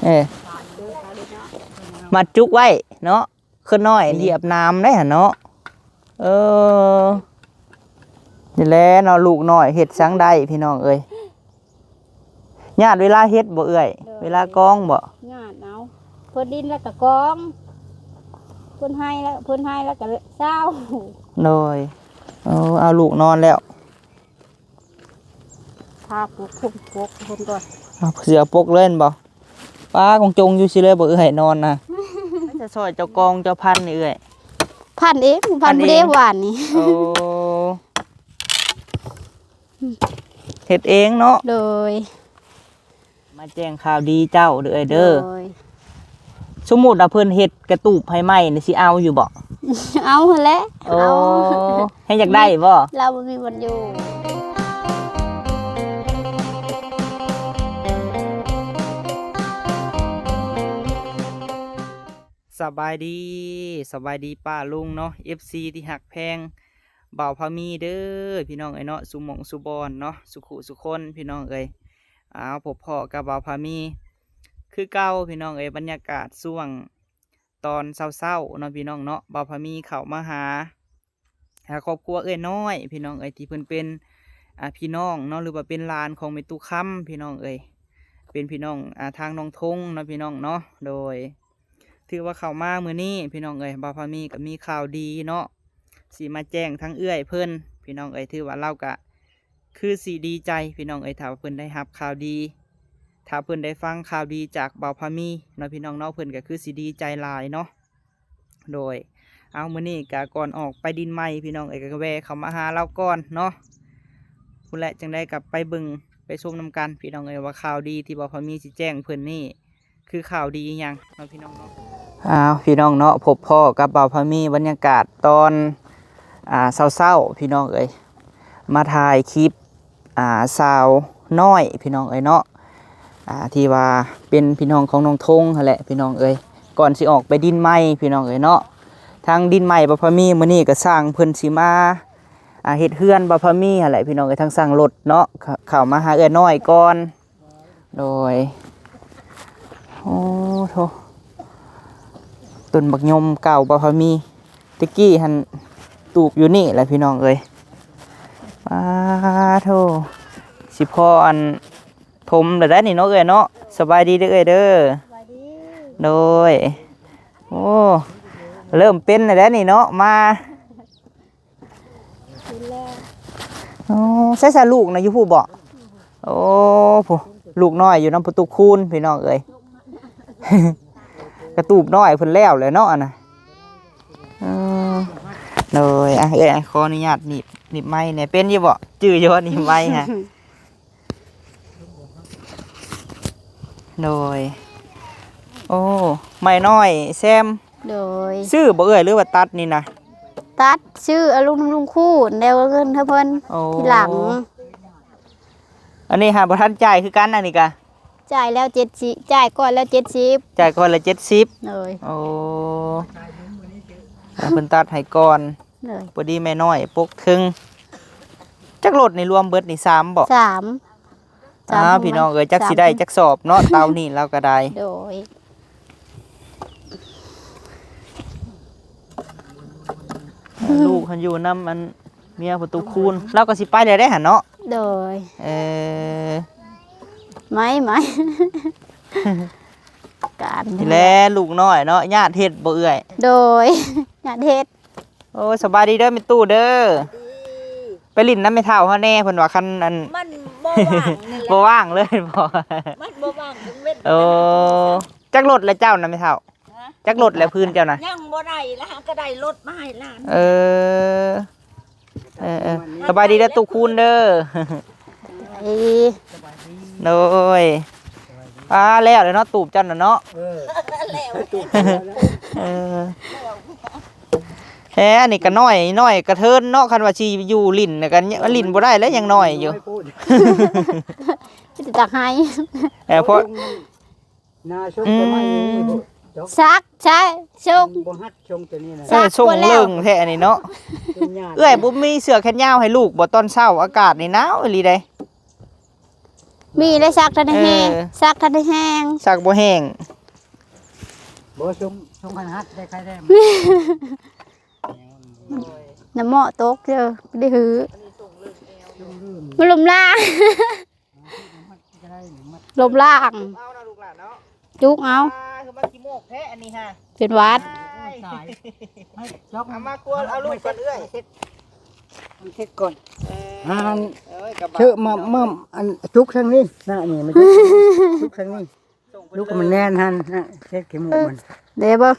เออมาจุกไว้เนาะขึ้นน้อยเหยียบน้ำได้หั่นเนาะนี่แหละเนาะลูกน้อยเฮ็ดสังได้พี่น้องเอ้ยญาติเวลาเฮ็ดบ่เอ้ยเวลากองบ่ญาติเอาเพิ่นดินแล้วก็กองเพิ่นให้แล้วก็เศร้าเลยเอาลูกนอนแล้วพาปลุกพุ่มปลุกคนก่อนเสือปกเล่นบ่ป้าคงจงอยู่สิเลยบ่เอ้ยนอนนะจะซอยเจ้ากองเจ้าพันนี่เอ้ยพันเองพันบ่ได้หวานนี่เฮ็ดเองเนาะเลยมาแจ้งข่าวดีเจ้าเด้อสมมุติว่าเพิ่นเฮ็ดกระตูบให้ใหม่นี่สิเอาอยู่บ่เอาแหละเอาให้อยากได้บ่เราบ่มีวันอยู่สบายดีป้าลุงเนาะ FC ที่หักแพงบ่าวพามีเด้อพี่น้องเอ้ยเนาะสุหม่องสุบอนเนาะสุขุสุคนพี่น้องเอ้ยพบพ่อกับบ่าวพามีคือเก่าพี่น้องเอ้ยบรรยากาศช่วงตอนเช้าๆเนาะพี่น้องเนาะบ่าวพามีเข้ามาหาครอบครัวเอ้ยน้อยพี่น้องเอ้ยที่เพิ่นเป็นพี่น้องเนาะหรือว่าเป็นหลานของแม่ตุค่ำพี่น้องเอ้ยเป็นพี่น้องทางน้องทงเนาะพี่น้องเนาะโดยถือว่าเข้ามามื้อนี้พี่น้องเอ้ยบ่าวพามีก็มีข่าวดีเนาะสิมาแจ้งทั้งเอื้อยเพิ่นพี่น้องเอ้ยถือว่าเราก็คือสิดีใจพี่น้องเอ้ยถ้าเพิ่นได้รับข่าวดีถ้าเพิ่นได้ฟังข่าวดีจากบ่าวพามีเนาะพี่น้องเนาะเพิ่นก็คือสิดีใจหลายเนาะโดยเอามื้อนี้ก็ก่อนออกไปดินใหม่พี่น้องเอ้ยก็แวะเข้ามาหาเราก่อนเนาะพุ่นแหละจังได้กลับไปเบิ่งไปชมนำกันพี่น้องเอ้ยว่าข่าวดีที่บ่าวพามีสิแจ้งเพิ่นนี่คือข่าวดีหยังเนาะพี่น้องเนาะพี่น้องเนาะพบพ่อกับบ่าวพามีบรรยากาศตอนเศร้าพี่น้องเอ้ยมาถ่ายคลิปสาวน้อยพี่น้องเอ้ยเนาะที่ว่าเป็นพี่น้องของน้องทงนั่นแหละพี่น้องเอ้ยก่อนสิออกไปดินไม้พี่น้องเอ้ยเนาะทางดินไม้บ่าวพามีมื้อนี้ก็สร้างเพิ่นสิมาเฮ็ดเฮือนบ่าวพามีนั่นแหละพี่น้องเอ้ยทางสร้างรถเนาะเข้ามาหาเอ้ยน้อยก่อนโดยโอ้โธ่ต้นบักยมเก่าบ่าวพามีตะกี้หันตูบอยู่นี่แหละพี่น้องเอ้ยโธ่สิพ่ออันทมได้นี่เนาะเอ้ยเนาะสบายดีเด้อเอ้ยเด้อโดยโอ้เริ่มเป็นแล้วนี่เนาะมาโอ้ใส่ซะลูกนะอยู่ผู้บ่โอ้ผู้ลูกน้อยอยู่น้ำประตูคูนพี่น้องเอ้ยกระตูบน้อยเพิ่นแล้วเลยเนาะน่ะเลยเอ้ยขออนุญาตหนีบไม้เนี่ยเป็นอยู่บ่จื้ออยู่ว่าหนีบไม้ฮะโดยโอ้ไม่น้อยแซมโดยซื้อบ่เอ้ยหรือว่าตัดนี่นะตัดชื่อลุงคู่เดี๋ยวเงินเพิ่นทีหลังอันนี้หาบ่ทันจ่ายคือกันอันนี้กะจ่ายแล้ว70จ่ายก่อนแล้ว70จ่ายก่อนละ70เลยโอ้เพิ่นตัดให้ก่อนเลยพอดีแม่น้อยปกถึงจักรถนี่รวมเบิดนี่3บ่3พี่น้องเอ้ยจักสิได้จักสอบเนาะเตานี่เราก็ได้โดยลูกเพิ่นอยู่นำมันเมียประตูคูนเราก็สิไปได้หั่นเนาะโดยไม่การนี่แลลูกน้อยเนาะญาติเฮ็ดบ่เอื้อยโดยญาติเฮ็ดโอ้สบายดีเด้อแม่ตู้เด้อไปลิ้นน้ำไม่เท่าเฮาแน่เพิ่นว่าคันอันมันบ่ว่างนี่แหละบ่ว่างเลยบ่มันบ่ว่างถึงเว้นโอ้จักรถแล้วเจ้าน่ะไม่เท่าจักรถแล้วพื้นเจ้าน่ะยังบ่ได้แล้วหาก็ได้รถมาให้หลานสบายดีเด้อตู้คูนเด้อโดยแล้วเลยเนาะตูบจันน่ะเนาะอันนี้ก็น้อยกระเทินเนาะคันว่าสิอยู่ลิ้นกันลิ้นบ่ได้แล้วยังน้อยอยู่สิตักให้เพราะซักใช่ชงบ่ฮัดชงตัวนี้นะชงเลิ่งแท้อันนี้เนาะเอ้ยบ่มีเสื้อแขนยาวให้ลูกบ่ตอนเช้าอากาศนี่หนาวอีหลีเด้ มีได้ซักทันได้แห้งซักทันได้แห้ง ซักบ่แห้ง บ่ชงพันฮัดได้ใครได้ น้ำเหมาะตกเจอได้หือมันลมล่างลมล่าง เอานะลูกหลานเนาะ จุกเอา คือมากี่โมกแท้อันนี้ฮะ เป็นหวัด เอามากลัวเอาลูกก่อนเอ้ย เช็ดก่อน เอ้ยกระบะ เชื่อมาอันจุกทางนี้น่ะนี่มันจุกทางนี้ลูกมันแน่นหันนะเช็ดขี้มูกมัน เด้บ่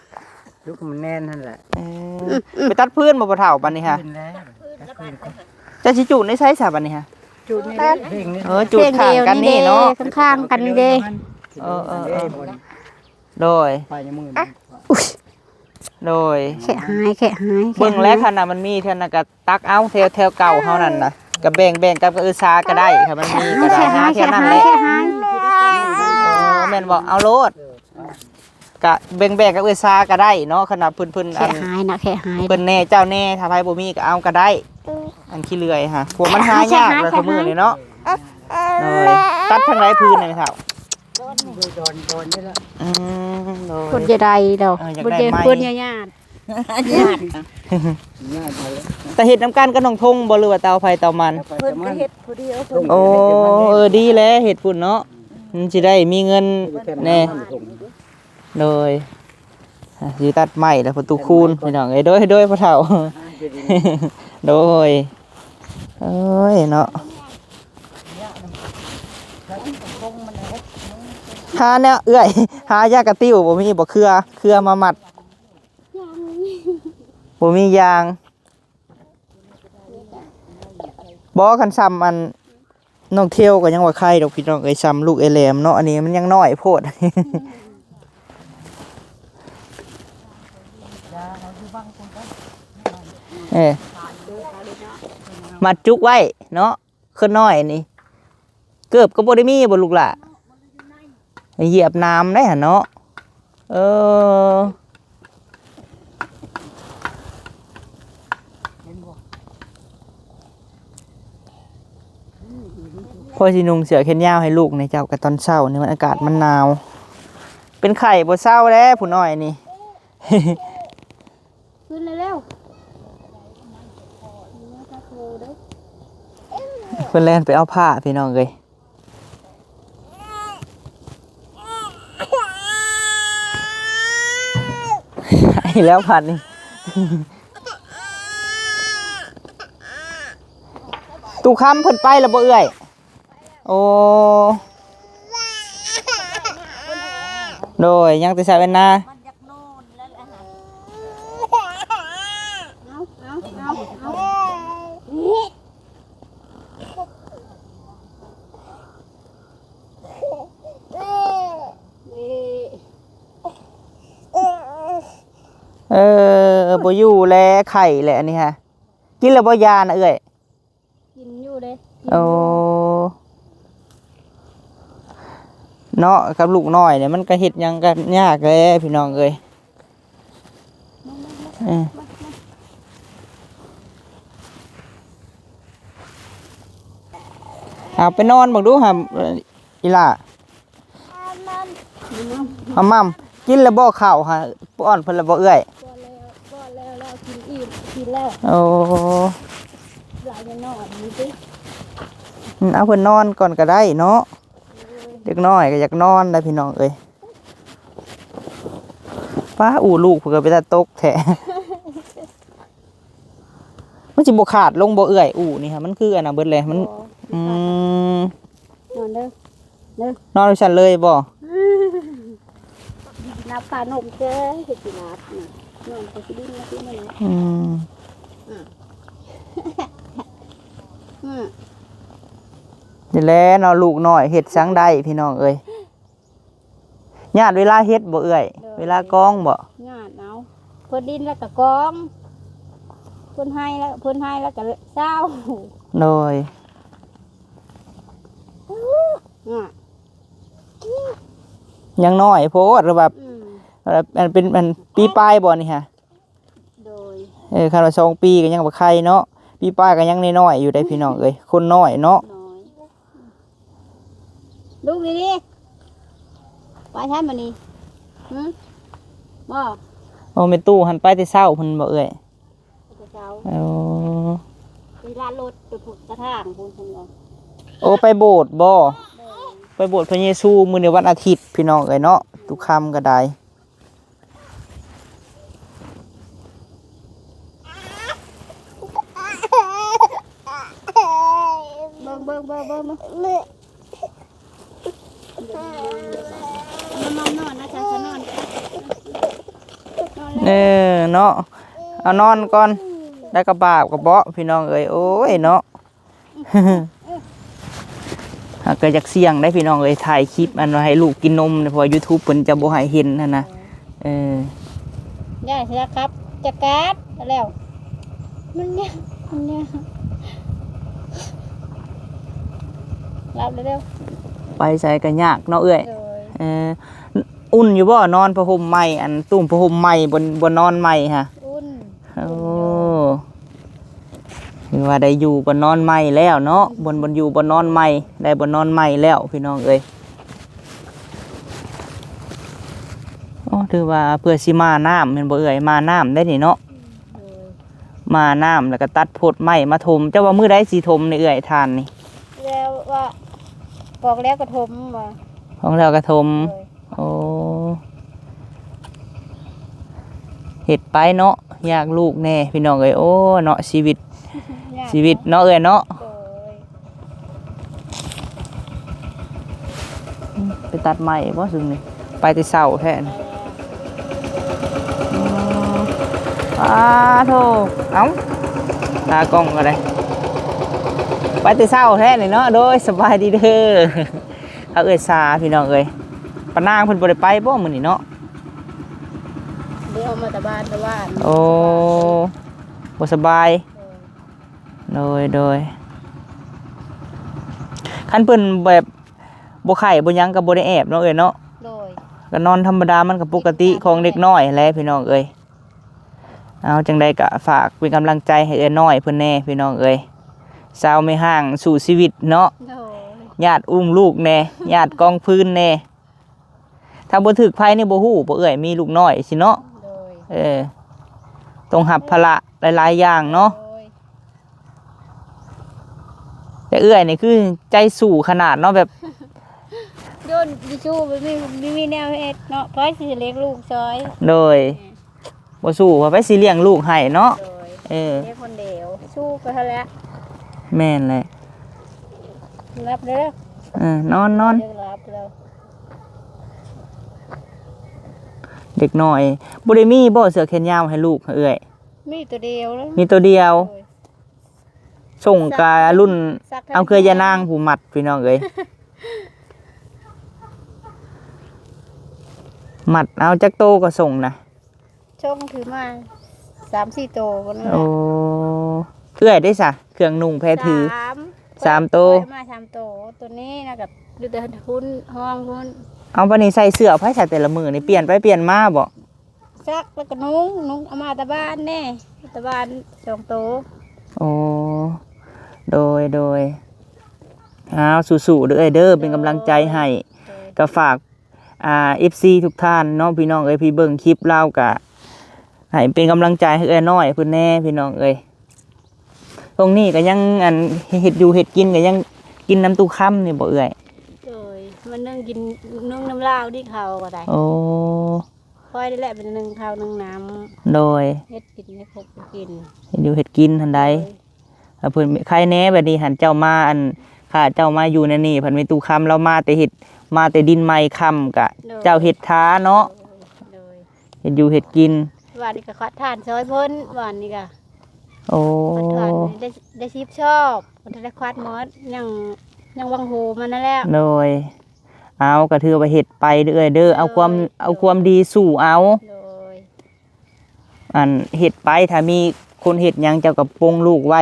ลูกมันแน่นหันแหละ ไปตัดพื้นบ่เฒ่าบัดนี้ฮะ ขึ้นแล้ว จะสิจูดในไสซะบัดนี้ฮะ จุดนี่เร่งนี่ จูดข้างกันนี่เนาะ ข้างๆกันนี่เด้ โดย ไปในมือ โดย แค่หายแค่หาย เบิ่งแล้วคันน่ะมันมีเท่านั้นก็ตักเอาแถวเก่าเฮานั่นน่ะก็แบ่งกับเออซาก็ได้ค่ะมันมีก็ได้ แค่ หา หาย แค่ แค่ นั้น หา แห ย ละ แค่หาย แม่นบ่เอาโลดก็แบ่งกับเออซาก็ได้เนาะขนาดเพิ่นอั แค่ น หายนะแค่หาย เพิ่นแน่เจ้าแน่ถ้าไผบ่มีก็เอาก็ได้ อันขี้เลื่อยฮะพวกมันหายากเลยซุมื้อนี้เนาะเลยตัดทางไหนพื้นนี่เฒ่า โดนนี่ละ โด คน ย จะได้ดอก อยาก คน ได้ จะ ไหม คนญาติ ง่ายไปแล้ว แต่เฮ็ดน้ำกันกับน้องทงบ่หรือว่าเตาไฟเตามัน เพิ่นก็เฮ็ดผู้เดียวเพิ่น โอ้ดีแล้วเฮ็ดพุ่นเนาะมันสิได้มีเงินแน่โดยสิตัดไม้แล้วประตูคูณพี่น้องเอ้ยโดยพ่อเฒ่า โดยเอ้ยเนาะหาเนี่ยเอื้อยหายากระติ้วบ่มีบ่เครือมามัดบ่มียางบ่คันซ้ำอันน้องเที่ยวก็ยังว่าใครดอกพี่น้องเอ้ยซ้ำลูกไอ้แหลมเนาะอันนี้มันยังน้อยโพด มัดจุกไว้เนาะขึ้นน้อยนี่เกือบก็บ่ได้มีบ่ลูกล่ะเหยียบน้ำได้หั่นเนาะพอสินุ่งเสื้อแขนยาวให้ลูกในเจ้ากับตอนเช้านี่มันอากาศมันหนาวเป็นไข่บ่เช้าแล้วผู้น้อยนี่ ขึ้นเร็ว เพิ่นแล่นไปเอาผ้าพี่น้องเอ้ยไอ้แล้วพันนี่ ตู่คำเพิ่นไปแล้วบ่เอื้อยโอ้โดยยังแต่ใส่แว่นหน้า มันอยากนอนแล้วล่ะฮะ บ่อยู่แลไข่แหละอันนี้ฮะกินแล้วบ่ยานะเอื้อย กินอยู่เด้ โอ้เนาะกับลูกน้อยเนี่ยมันก็เฮ็ดหยังกันยากแล้พี่น้องเอ้ยเอาไปนอนบักดูหาอีหล่าเอามั่มกินแล้วบ่ข้าวฮะป้อนเพิ่นแล้วบ่เอื้อย ก็แล้วกินอิ่มกินแล้ว โอ้ หลายจะนอนนี่สิ เอาเพิ่นนอนก่อนก็ได้เนาะเด็กน้อยก็อยากนอนได้พี่น้องเอ้ยป้าอู่ลูกเพิ่นก็ไปตาตกแท้ มันสิบ่ขาดลงบ่เอื้อยอู่นี่ฮะมันคืออันน่ะเบิดเลยมันนอนเด้อน อนอยู่ซั่นเลยบ่ นับขานมเจ้เฮ็ดสินับนอนไปสิดิ้นมาสิมาแล้ว นี่แหละเนาะลูกน้อยเฮ็ดสังได้พี่น้องเอ้ยญาติเวลาเฮ็ดบ่เอื้อยเวลากองบ่ งานเอาเพิ่นดินแล้วก็กองเพิ่นให้แล้วก็เศร้า โดย ยังน้อยโพดหรือแบบมันเป็นมันปีปลายบ่นี่ฮะ โดย คันว่า2 ปีก็ยังบ่ใครเนาะปีปลายก็ยังน้อยๆอยู่ได้พี่น้องเอ้ยคนน้อยเนาะ น้อย ลูกดีๆไปท่านมานี่บ่ โอ้แม่ตู้หันไปแต่เช้าเพิ่นบ่เอ้ย เช้า โอ้ ไปร้านรถไปผูกกระถางพูนเพิ่นว่า โอ้ไปโบสถ์บ่ไปโบสถ์พระเยซูมื้อในวันอาทิตย์พี่น้องเอ้ยเนาะทุกค่ำก็ได้ เบิ่งนอนนะจ๊ะนอน เนาะเอานอนก่อนแล้วก็บาปกับเบาะพี่น้องเอ้ยโอ้ยเนาะ หากเกิดจากเสี่ยงได้พี่น้องเอ้ยถ่ายคลิปอันว่าให้ลูกกินนมเพราะว่า YouTube เพิ่นจะบ่ให้เห็นนะได้สิครับจะการ์ดแล้วมันเนี่ยรับเร็ว ไปใส่ก็ยากเนาะเอ้ย ๆเลย อุ่นอยู่บ่นอนผ้าห่มใหม่อันตุ้มผ้าห่มใหม่บนนอนใหม่ฮะ อุ่น โอ้คือว่าได้อยู่บนนอนใหม่แล้วเนาะบนอยู่บนนอนใหม่ได้บนนอนใหม่แล้วพี่น้องเอ้ยโอ้ถือว่าเพื่อสิมาน้ำแม่นบ่เอ้ยมาน้ำได้นี่เนาะ เลย มาน้ำแล้วก็ตัดโพดไม้มาถมเจ้าว่ามื้อใดสิถมนี่เอ้ยทานนี่ แล้วว่าบอกแล้วกระทมมา ของเราก็ถม เลย โอ้เฮ็ดไปเนาะอยากลูกแน่พี่น้องเอ้ยโอ้เนาะชีวิตเนาะเอ้ยเนาะ เลย ไปตัดไม้บ่ซึ่งนี่ไปแต่เช้าแท้นี่โธ่เอ้าตากล้องก็ได้ไปแต่เช้าแท้นี่เนาะโดยสบายดีเด้อเอาเอ้ยซาพี่น้องเอ้ยปานางเพิ่นบ่ได้ไปบ่มื้อนี้เนาะ เดี๋ยวเอามาตะบ้านตะว่าน โอ้บ่สบายโดยคันเพิ่นแบบบ่ไข้บ่หยังก็บ่ได้แอบเนาะเอ้ยเนาะ โดย ก็นอนธรรมดามันก็ปกติของเด็กน้อยแหละพี่น้องเอ้ยเอาจังใดก็ฝากเป็นกำลังใจให้เอ้ยน้อยเพิ่นแน่พี่น้องเอ้ยสาวไม่ห่างสู่ชีวิตเนาะ โดย ญาติอุ้มลูกแน่ญาติกองพื้นแน่ถ้าบ่ถึกภัยนี่บ่ฮู้บ่เอ้ยมีลูกน้อยสิเนาะ โดย ต้องรับภาระหลายๆอย่างเนาะ โดย แต่เอื้อยนี่คือใจสู่ขนาดเนาะแบบ โยนดิชูไม่มีแนวเฮ็ดเนาะเพราะสิเลี้ยงลูกซอย โดยบ่สู้ว่าไปสิเลี้ยงลูกให้เนาะ โดย เออ เลี้ยงคนเดียวสู้ก็เท่าแล้ว แม่นเลย รับเด้อน อน เลี้ยงรับแล้ว เด็กน้อยบ่ได้มีบ่เสื้อแขนยาวให้ลูกเอื้อย มีตัวเดียวแล้ว มีตัวเดียว โดย ส่งการุ่น ซักทั้ง เอาเคยยานางผู้มัดพี่น้องเอ้ย มัดเอาจักโตก็ส่งนะ ช่องถือมา3-4โตกันนั่นแห โอ้ ละ เอื้อยได้ซะเครื่องนุ่งแพรถือ สามโต ปล่อยมา3โตตัวนี้นะกับอยู่แต่ทุนห้องทุน เอาบัดนี้ใส่เสื้อไผใส่แต่ละมื้อนี่เปลี่ยนไปเปลี่ยนมาบ่ ซักแล้วก็นุ่งเอามาตะบ้านแน่ตะบ้าน2โต โอ้โดยเอาสู้ๆเด้อเอ้ยเด้อเป็นกำลังใจให้ โดย ก็ฝากFC ทุกท่านเนาะพี่น้องเอ้ยพี่เบิ่งคลิปเราก็ให้เป็นกำลังใจให้เอ้ยน้อยเพิ่นแน่พี่น้องเอ้ยตรงนี้ก็ยังอันเฮ็ดอยู่เฮ็ดกินก็ยังกินน้ำตู้ค่ำนี่บ่เอ้ย โดยมันนึ่งกินนึ่งน้ำลาวที่เขาก็ได้ โอ้ ค่อยได้แหละเป็นนึ่งข้าวนึ่งน้ โดย ำเฮ็ดกินให้ครบกิน เฮ็ดอยู่เฮ็ดกินทันใดถ้าเพิ่นใครแหน่บัดนี้หันเจ้ามาอันข้าเจ้ามาอยู่ในนี่เพิ่นมีตู้ค่ำเรามาแต่เฮ็ดมาแต่ดินไม้ค่ำกะเจ้าเฮ็ดท้าเนาะ โดย เฮ็ดอยู่เฮ็ดกิน วันนี้ก็คัดทานซอยเพิ่นวันนี้ก็ โอ้ คัดทานได้ชิบชอบมันได้คัดหมดยังวังหูมันนั่นแหละ โดยเอาก็ถือว่าเฮ็ดไปเด้อเด้อเอาความดีสู่เอา โดย อันเฮ็ดไปถ้ามีคนเฮ็ดหยังเจ้าก็ปลงลูกไว้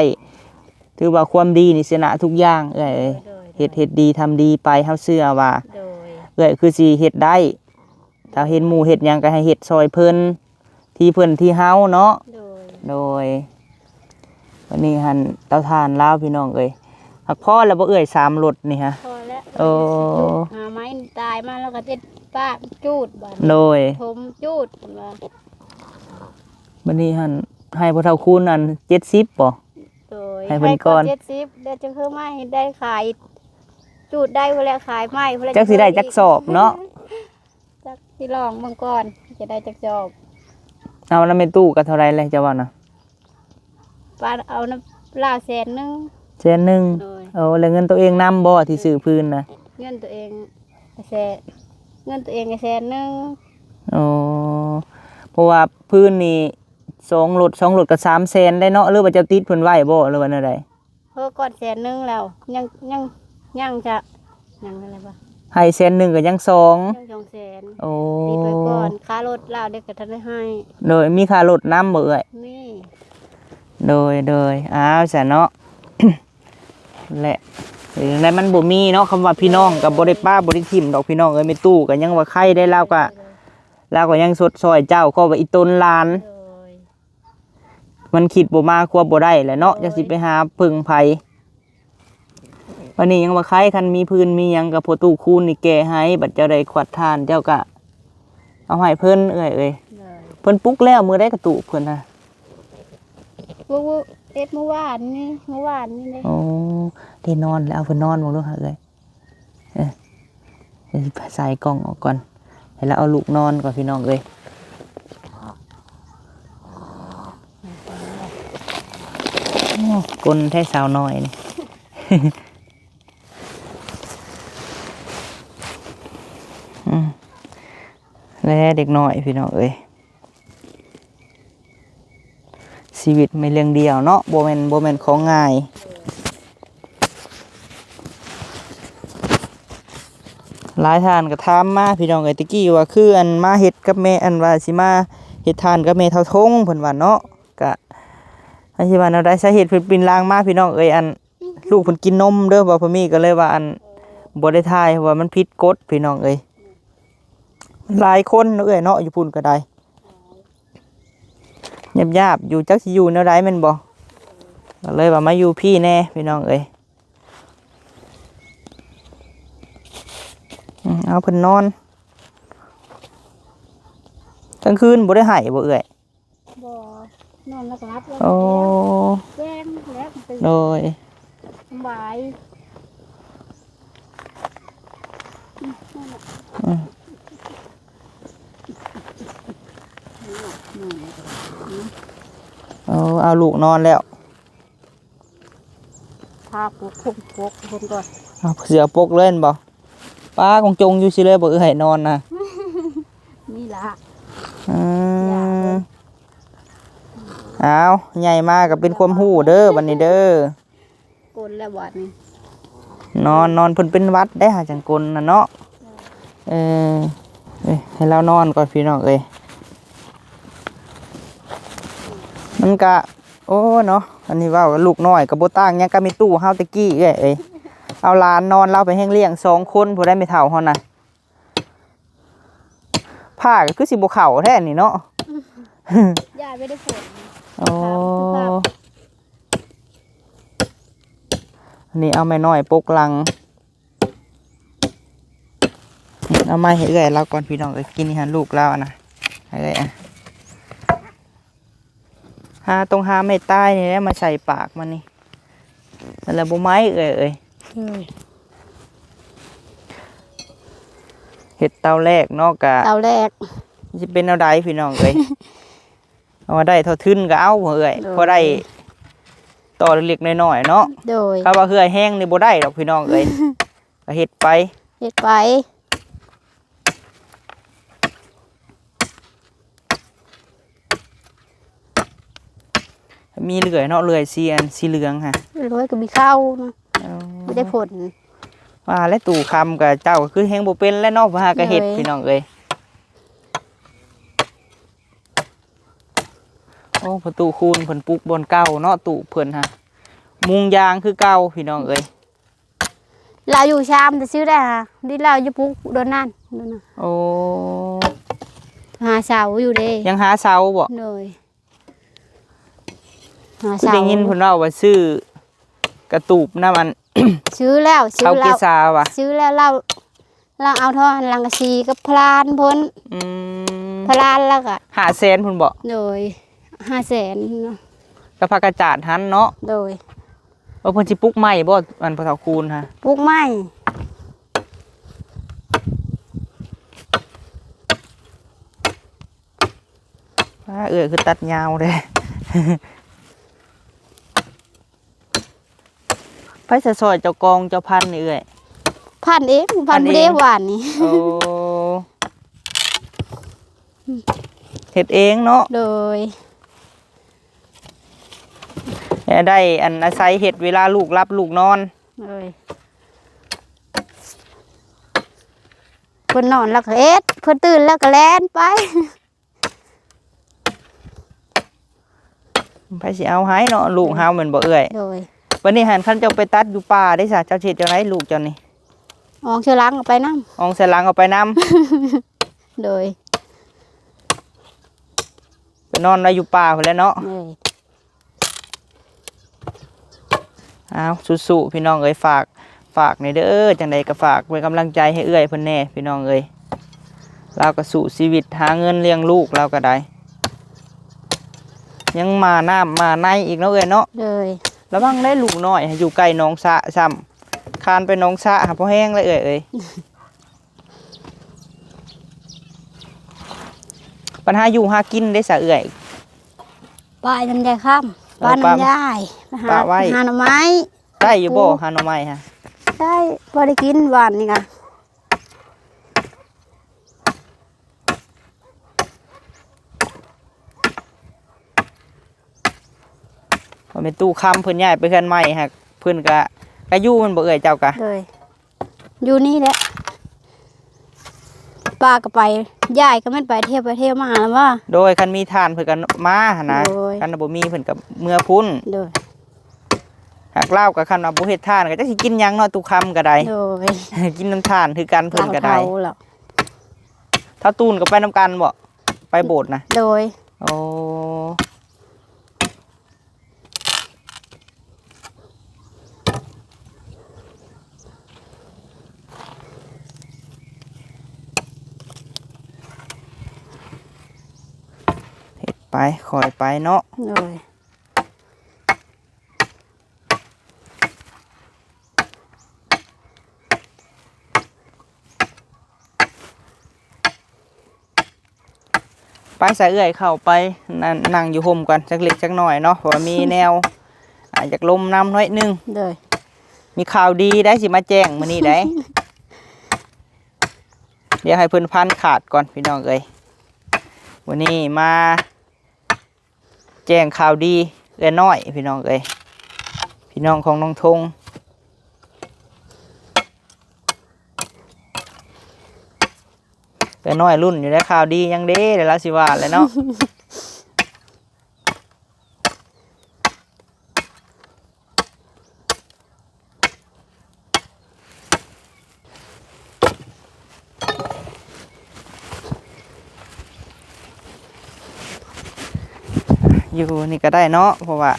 ถือว่าความดีนี่ชนะทุกอย่างเอ้ย โดย เฮ็ดดีทำดีไปเฮาเชื่อว่า โดย เอ้ยคือสิเฮ็ดได้ถ้าเห็นหมู่เฮ็ดหยังก็ให้เฮ็ดซอยเพิ่นที่เพิ่นที่เฮาเนาะ โดย โดยวันนี้หันเตาถ่านลาวพี่น้องเอ้ยหักพ่อแล้วบ่เอ้ย3รถนี่ฮะ พอแล้ว โอ้ หาไม้ตายมาแล้วก็เจ็ดป้าจูดบัด โดย ผมจูดว่า บัดนี้หั่นให้พ่อเฒ่าคูณอัน70บ่ โดย ให้เพิ่นก่อน 70ได้จังคือไม้ได้ขายจูดได้เวลาขายไม้เวลา จักสิได้จักสอบเนาะ จักสิลองเบิ่งก่อนจะได้จักจอบ เอาแล้วแม่ตู้ก็เท่าไรเลยจะว่าน่ะ ป้าเอาน้ำลาแสนหนึง แสนหนึ่ง โดย เอาแล้วเงินตัวเองนำบ่ที่ซื้อพื้นน่ะ เงินตัวเองแสนเงินตัวเองแสนหนึง อ๋อเพราะว่าพื้นนี่2 รถก็300,000ได้เนาะหรือว่าจะติดเพิ่นไว้บ่หรือว่าแนวใด เพิ่นก่อนแสนหนึงแล้วยังจะยังอะไรบ่ ให้แสนหนึ่งก็ยัง2 ยัง200,000 โอ้ ติดไว้ก่อนค่ารถลาวเด็กก็ทันได้ให้ โดยมีค่ารถนำบ่เอ่ย นี่ โดยอ้าวซะเนาะ แหละถึงได้มันบ่มีเนาะคำว่าพี่น้องก็บ่ได้ป้าบ่ได้ทิ่มดอกพี่น้องเอ้ยแม่ตู้ก็ยังว่าใครได้แล้วก็ยังสดซอยเจ้าก็ว่าอีต้นลาน โดย มันคิดบ่มาควบบ่ได้แหละเนาะจักสิไปหาพึ่งไผวันนี้ยังว่าใครคันมีพื้นมีหยังกับพ่อตู้คูณนี่แก้ให้บัดเจ้าได้ขวัดทานเจ้าก็เอาให้เพิ่นเอ้ย เลย เพิ่นปลุกแล้วมื้อใดกระตุเพิ่นน่ะ วูเอ็ดเมื่อวานนี่เลย โอ้ได้นอนแล้วเอาเพิ่นนอนบ่รู้หาเอ้ยเดี๋ยวสิใส่กล่องออกก่อนให้แล้วเอาลูกนอนก่อนพี่น้องเอ้ยโอ้กลแท้สาวน้อยนี่ และเด็กน้อยพี่น้องเอ้ยชีวิตไม่เรื่องเดียวเนาะโบแมนของง่ายหลายท่านก็ถามมาพี่น้องเอ้ยตะกี้ว่าคืออันมาเฮ็ดกับแม่อันว่าสิมาเฮ็ดทานกับแม่เท่าทงเพิ่นว่าเนาะก็อันสิว่าแนวใดสาเหตุเพิ่นปีนลางมาพี่น้องเอ้ยอันลูกเพิ่นกินนมเด้อว่าเพิ่นมีก็เลยว่าอันบ่ได้ทายเพราะว่ามันผิดกฎพี่น้องเอ้ยหลายคนเนาะเอ้ยเนาะอยู่พุ่นก็ได้ยาบๆอยู่จักสิอยู่แนวใดแม่นบ่ก็เลยว่ามาอยู่พี่แน่พี่น้องเอ้ยเอาเพิ่นนอนกลางคืนบ่ได้ให้บ่เอ้ย บ่นอนแล้วก็รับแล้ว โอ้ แจ้งแล้วตื่น โดย สบาย เอาลูกนอนแล้ว พาปลุกพุ่มปลุกคนก่อน เอาเสือปกเล่นบ่ป้าคงจงอยู่สิเลยบ่ให้นอนนะ นี่ล่ะ อืมเอาใหญ่มากก็เป็นความหู้เด้อบัดนี้เด้อก ลแล้วบาดนี้ นอนเพิ่นเป็นหวัดได้หาจังกลน่ะเนาะเอ้ยให้เรานอนก่อนพี่น้องเอ้ยมันก็โอ้เนาะอันนี้เว้ากับลูกน้อยก็บ่ต่างหยังกับมีตู้เฮาตะกี้เอ้ยเอาหลานนอนเราไปแห้งเลี้ยง2คนผู้ใดไม่เฒ่าเฮาน่ะผ้าก็คือสิบ่เข้าแท้นี่เนาะ ยายไม่ได้ฝน โอ้อันนี้เอาไม่น้อยปกลังเอามาให้เอื้อยเราก่อนพี่น้องเอ้ยกินนี่ฮะลูกเราอะนะให้เอื้อยอะหาไม่ใต้นี่แหละมาใส่ปากมันนี่นั่นแหละบ่ไม้เอ้ยเห็ดเตาแรกเนาะกะ เตาแรก จะเป็นเอาใดพี่น้องเอ้ย เอามาได้เท่าทึนก็เอาเอ้ยพอได้ต่อเล็กๆน้อยๆเนาะ โดย ถ้าว่าเหื่อยแห้งนี่บ่ได้ดอกพี่น้องเอ้ย ก็เฮ็ดไป เฮ็ดไป มีเลื่อยเนาะเลื่อยสีเหลืองฮะ รวยก็มีข้าวนะ เอา ไม่ได้ผล ว่าและตู่คำกับเจ้าก็คือแห้งบ่เป็นและเนาะว่าหาก็เฮ็ด เลย พี่น้องเอ้ยโอ้ประตูคูณเพิ่นปลูกบนเก่าเนาะตู่เพิ่นฮะมุงยางคือเก่าพี่น้องเอ้ย เราอยู่ชามจะซื้อได้ฮะดิเราอยู่ปุ๊กโดนนั่นนั่นน่ะ โอ้ หาเสาอยู่เด้ ยังหาเสาบ่ เลยหา คือ เสา ได้ยินเพิ่นเล่าว่าซื้อกระตูบน้ำมัน ซื้อแล้วซื้ เขา อ เก แล้ว ษาวะ ซื้อแล้วเราเอาท่อลังกะซีกับพลานพ้น อืม พลานแล้วก็ 500,000พุ่นบ่ โดย500,000เนาะ กับผักกระจาดหันเนาะ โดย ว่าเพิ่นสิปลูกไม้บ่อันพระเฒ่าคูณฮะ ปลูกไม้ คือตัดยาวเลย ไปสะซอยเจ้ากองเจ้าพันนี่เอ้ย พันเองพัน พันเอง บ่ได้หวานนี่ โอ้เฮ็ดเองเนาะ โดย ได้อันอาศัยเฮ็ดเวลาลูกรับลูกนอน เลยเพิ่นนอนแล้วก็เอ็ดเพิ่นตื่นแล้วก็แล่นไป ไปสิเอาให้เนาะลูกเฮาเหมือนบ่เอ้ย โดย วันนี้หันคันเจ้าไปตัดอยู่ป่าได้ซะเจ้าสิเฮ็ดจังไดลูกเจ้านี่ ออกเชือล้างออกไปน้ อองใส่หลังเอาไปนํ ำโดย ไปนอนไว้อยู่ป่าพุ่นแหล้วเนาะ เลย อ้าวสู้ๆพี่น้องเอ้ยฝากในเด้อจังใดก็ฝากเป็นกำลังใจให้เอื้อยเพิ่นแน่พี่น้องเอ้ยเราก็สู้ชีวิตหาเงินเลี้ยงลูกเราก็ได้ ยังมาน้ำมาในอีกเนาะเอ้ยเนาะ เลย ระวังได้ลูกน้อยให้อยู่ใกล้หน้องสระซ้ำคานไปหน้องสระหาพอแห้งเลยเอ้ยปัญหาอยู่หากินได้ซะเอ้ย ป้ายน้ำยายข้ามป้า ป้า น้ำยายไปหา ป้าไว้ หาหน่อไม้ ได้อยู่บ่หาหน่อไม้ฮะ ได้พอได้กินหวานนี่ค่ะ พอเป็นตู้คำเพิ่นย้ายไปเฮือนใหม่ฮะเพิ่นก็อยู่มันบ่เอ้ยเจ้ากะ เลยอยู่นี่แหละป้าก็ไปยายก็ไม่ไปเที่ยวไปเที่ยวมาแล้วว่า โดยคันมีทานเพิ่นก็มาหั่นนะ โดย คันบ่มีเพิ่นก็เมื่อพุ่น โดย หากเล่ากับคันว่าบ่เฮ็ดทานก็จักสิกินหยังเนาะตุคำก็ได้ โดย กินน้ำทานคือกันเพิ่นก็ได้ เผาแล้ว ถ้าตูนก็ไปนํกันบ่ไปโบสถ์นะ โดย โอ้เฮ็ดไปคอยไปเนาะ โดย ไปใส่เอื้อยเข้าไปนั่งอยู่ห่มกันจักเล็กจักน้อยเนาะเพราะว่ามีแนวอยากลมน้ำน้อยนึง โดย มีข่าวดีได้สิมาแจ้งมื้อนี้ได้ เดี๋ยวให้เพิ่นพันขาดก่อนพี่น้องเอ้ยวันนี้มาแจ้งข่าวดีเอ้ยน้อยพี่น้องเอ้ยพี่น้องของน้องธงเอ้ยน้อยรุ่นอยู่ได้ข่าวดียังเด้เดี๋ยวเราสิว่าเลยเนาะ อยู่นี่ก็ได้เนาะเพราะว่า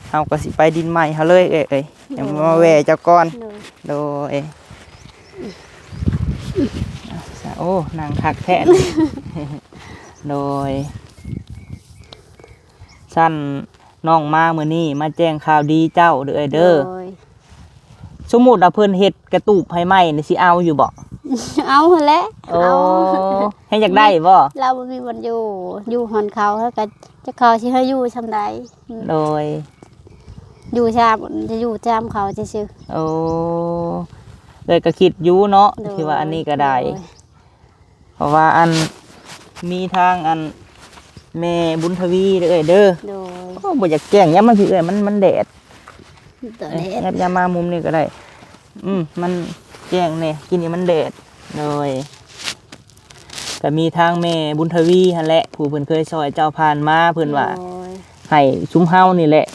เฮาก็สิไปดินใหม่เฮาเลยเอ้ยเดี๋ยวมาแวะเจ้าก่อน โดย โดยโอ้นางคักแท้นี่ โดยสั้นน้องมามื้อนี้มาแจ้งข่าวดีเจ้าเด้อเด้อ โดย สมมุติว่าเพิ่นเฮ็ดกระตูบให้ใหม่นี่สิเอาอยู่บ่ เอาหั่นแหละ โอ้ เอา ให้อยากได้บ่ เราบ่มีวันอยู่หอนเขาแล้วก็จะเขาสิให้อยู่ชำใด โดย อยู่ชามจะอยู่จามเขาซื่อ โอ้เลยก็คิดอยู่เนาะ ๆโดย ที่ว่าอันนี้ก็ได้ โ เพราะว่าอันมีทางอันแม่บุญทวีเด้อเอ้ยเด้อ โดย โอ้บ่อยากแจ้งย้ำมันพี่เอ้ยมันแดด ตัว เอ้ย เล็ก ยับยามามุมนี้ก็ได้มันแจ้งเนี่ยกินนี่มันแดดเลยก็มีทางแม่บุญทวีหั่นแหละผู้เพิ่นเคยซอยเจ้าผ่านมาเพิ่นว่า โดย ให้ซุ้มเฮานี่แหละ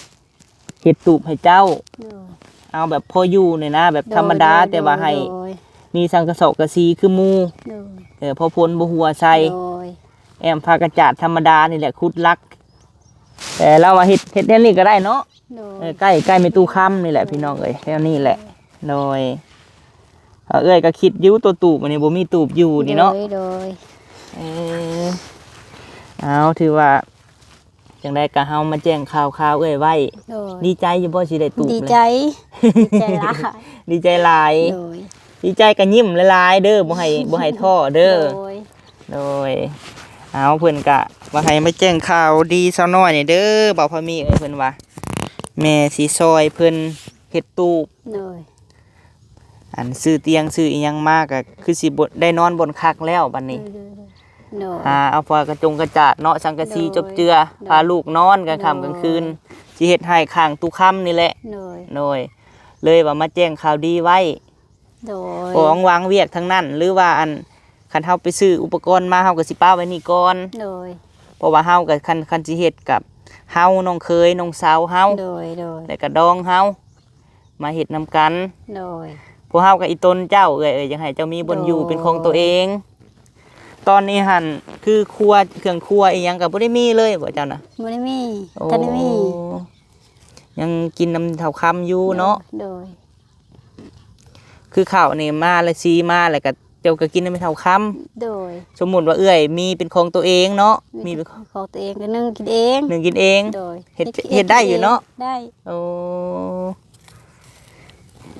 เฮ็ดตูบให้เจ้า โดย เอาแบบพออยู่นี่นะแบบธรรมดาแต่ว่าให้ โดย มีสังกะสอกกะซีคือหมู่ โดย พอพ้นบ่หัวใส่ โดย แอมพากระจาดธรรมดานี่แหละคุดลัก แต่เรามาเฮ็ดแนวนี้ก็ได้เนาะ โดย ใกล้มีตู้ค้ำนี่แหละพี่น้องเอ้ยแนวนี้แหละ โดยเอ้ยก็คิดอยู่ตัวตูบอันนี้บ่มีตูบอยู่นี่เนาะ โดย เออเอาถือว่าจังได๋ก็เฮามาแจ้งข่าวเอ้ยไว้ โดย ดีใจอยู่บ่สิได้ตูบ ดี เลย ใจดีใจหลาย ดีใจหลาย โดย ดีใจก็ยิ้มหลายๆเด้อบ่ให้ท้อเด้อ โดย โดยเอาเพิ่นกะว่าให้มาแจ้งข่าวดีซะหน่อยนี่เด้อบ่าวพะมีเอ้ยเพิ่นว่าแม่สิซอยเพิ่นเฮ็ดตูบ โดย อันซื้อเตียงซื้ออีหยังมาก็คือสิบ่ได้นอนบนคักแล้วบัดนี้ โดย เอาพอกระจงกระจาดเนาะสังกะสี โดย จบเจือพาลูกนอนกลางค่ำกลางคืนสิเฮ็ดให้ข้างตุค่ำนี่แหละ โดย โดยเลยว่ามาแจ้งข่าวดีไว้ โดย ของวางเวียกทั้งนั้นหรือว่าอันคันเฮาไปซื้ออุปกรณ์มาเฮาก็สิป้าไว้นี่ก่อน โดย เพราะว่าเฮากับคันสิเฮ็ดกับเฮาน้องเคยน้องสาวเฮา โดย โดย แล้วก็ดองเฮามาเฮ็ดนำกัน โดย พวกเฮากับอีตนเจ้าเอ้ยยังให้เจ้ามีบนอยู่ โดย เป็นของตัวเอง ตอนนี้หั่นคือครัวเครื่องครัวอีหยังก็บ่ได้มีเลยบ่เจ้าน่ะ บ่ได้มี โอ้ ท่านได้มี ยังกินน้ำเท่าค่ำอยู่เนาะ โดย คือข้าวนี่มาแล้วซีมาแล้วก็เจ้าก็กินน้ำเท่าค่ำ โดย สมมุติว่าเอื้อยมีเป็นของตัวเองเนาะมีเป็น ของตัวเองก็นึ่งกินเอง หนึ่งกินเอง โดย เฮ็ดได้อยู่เนาะ ได้ โอ้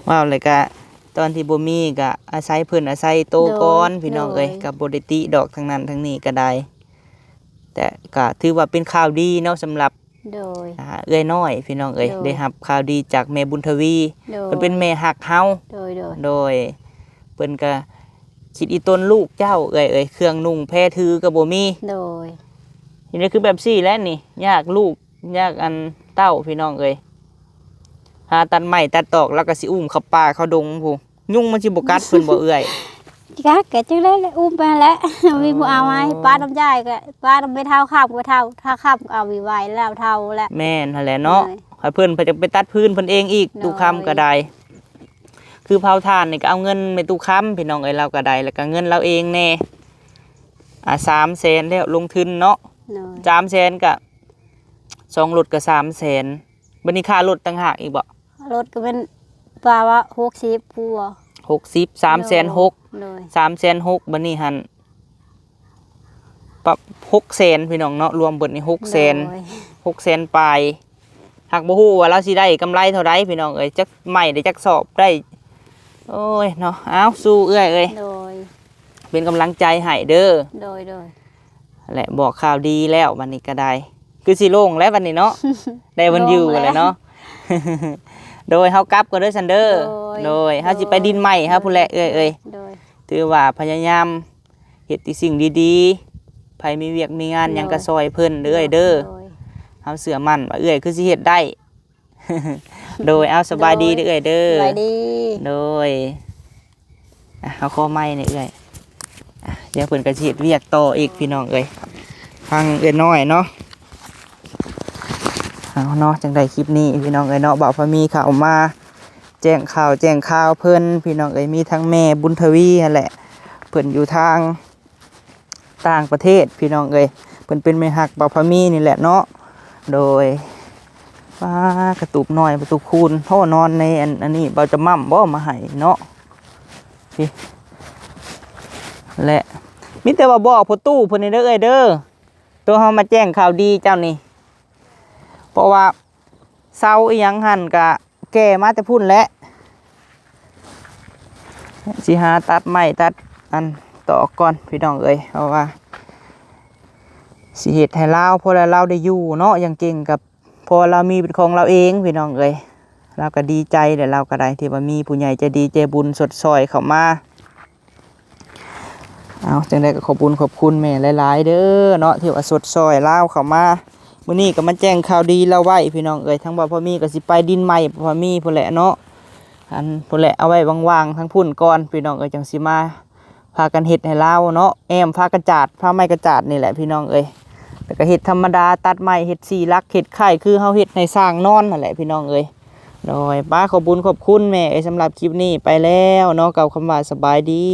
ว้าวเลยกะตอนที่บ่มีก็อาศัยเพิ่นอาศัยโตก่อนพี่น้องเอ้ยกับบ่ได้ติดอกทั้งนั้นทั้งนี้ก็ได้ แต่ก็ถือว่าเป็นข่าวดีเนาะสำหรับ โดย เอื้อยน้อยพี่น้องเอ้ย โดย ได้รับข่าวดีจากแม่บุญทวี โดย เพิ่นเป็นแม่ฮักเฮา โดย โดย โดยเพิ่นก็คิดอีต้นลูกเจ้าเอ้ยเครื่องนุ่งแพรถือก็บ่มี โดย นี่คือแบบซี่แหล้วนี่ยากลูกยากอันเต้าพี่น้องเอ้ยหาตัดไม้ตัดตอกแล้วก็สิอุ้มเข้าป่าเข้าดงพูยุ่งมันสิบ่กัดเพิ่นบ่เอื้อย กะแกจังได้เลยอุ้มไปแล้ว มีผู้เอามาให้ป้าน้ำใจก็ป้าน้ำไม่เท่าข้ามก็เท่าถ้าข้ามเอาวิไว้แล้วเท่าแล้ว แม่นหั่นแหละเนาะ ใช่ ให้เพิ่นจะไปตัดพื้นเพิ่นเองอีก น้อย ตู้คำก็ได้คือเผาถ่านนี่ก็เอาเงินไปตู้คำพี่น้องเอ้ยเราก็ได้แล้วก็เงินเราเองแน่300,000แล้วลงทุนเนาะ โดย 300,000ก็2รถก็300,000บัดนี้ค่ารถต่างหากอีกบ่ รถก็เป็นปลาว่า60พัว 60 360,000 โดย 360,000บัดนี้หั่นปรับ600,000พี่น้องเนาะรวมเบิดนี่600,000 600,000ปลายหากบ่ฮู้ว่าเราสิได้กำไรเท่าใดพี่น้องเอ้ยจักไม้ได้จักสอบได้โอ้ยเนาะเอาสู้เอื้อยเอ้ย โดย เป็นกำลังใจให้เด้อ โดย โดย และบอกข่าวดีแล้ววันนี้ก็ได้ คือสิโล่งแล้ววันนี้เนาะ ได้วันอยู่ โล่ง แล้วเนาะ โดยเฮากลับก็เด้อซันเดอร์ โดยเฮาสิไปดินใหม่เฮาพุ่นแหละเอ้ย โดย ถือว่าพยายามเฮ็ดแต่สิ่งดีๆไผมีเวียกมีงานหยังก็ซอยเพิ่นเด้อเด้อ โดย เฮาเชื่อมั่นว่าเอ้ยคือสิเฮ็ดได้ โดยเอาสบายดีเด้อเอ้ยเด้อ สบายดี โดยเอาข้อไม้นี่เอ้ยเดี๋ยวเพิ่นก็สิเฮ็ดเวียกต่ออีกพี่น้องเอ้ยฟังเอ้ยน้อยเนาะเอาเนาะจังไดคลิปนี้พี่น้องเอ้ยเนาะบ่าวพามีข่าวมาแจ้งข่าวเพิ่นพี่น้องเอ้ยมีทั้งแม่บุญทวีนั่นแหละเพิ่นอยู่ทางต่างประเทศพี่น้องเอ้ยเพิ่นเป็นแม่ฮักบ่าวพามีนี่แหละเนาะโดยป้ากระตุกน้อยประตูคูณพ่อนอนในอันนี้บ่าวจะมั่มบ่มาให้เนาะพี่และมีแต่ว่าบอกพ่อตู้เพิ่นนี่เด้อเอ้ยเด้อตัวเฮามาแจ้งข่าวดีเจ้านี่เพราะว่าเซาอีหยังหั่นก็แก่มาแต่พุ่นแล้วสิหาตัดไม้ตัดอันต่อก่อนพี่น้องเอ้ยเพราะว่าสิเฮ็ดให้เราพอแล้วเราได้อยู่เนาะอย่างเก่งกับพอเรามีเป็นของเราเองพี่น้องเอ้ยเราก็ดีใจเดี๋ยวเราก็ได้ที่ว่ามีผู้ใหญ่ใจดีใจบุญสดซอยเข้ามาเอาจังได้ก็ขอบคุณแม่หลายๆเด้อเนาะที่ว่าสดซอยเล่าเข้ามามื้อนี้ก็มาแจ้งข่าวดีเราไว้พี่น้องเอ้ยทั้งบ่พ่อมีก็สิไปดินใหม่พ่อมีพุ่นแหละเนาะอันพุ่นแหละเอาไว้ว่างๆทั้งพุ่นก่อนพี่น้องเอ้ยจังสิมาพากันเฮ็ดให้เราเนาะแอมพากระจาดผ้าไม้กระจาดนี่แหละพี่น้องเอ้ยแล้วก็เฮ็ดธรรมดาตัดไม้เฮ็ดสี่ลักเฮ็ดไข่คือเฮาเฮ็ดให้สร้างนอนนั่นแหละพี่น้องเอ้ยโดยป้าขอบคุณแม่เอ้ยสำหรับคลิปนี้ไปแล้วเนาะกับคำว่าสบายดี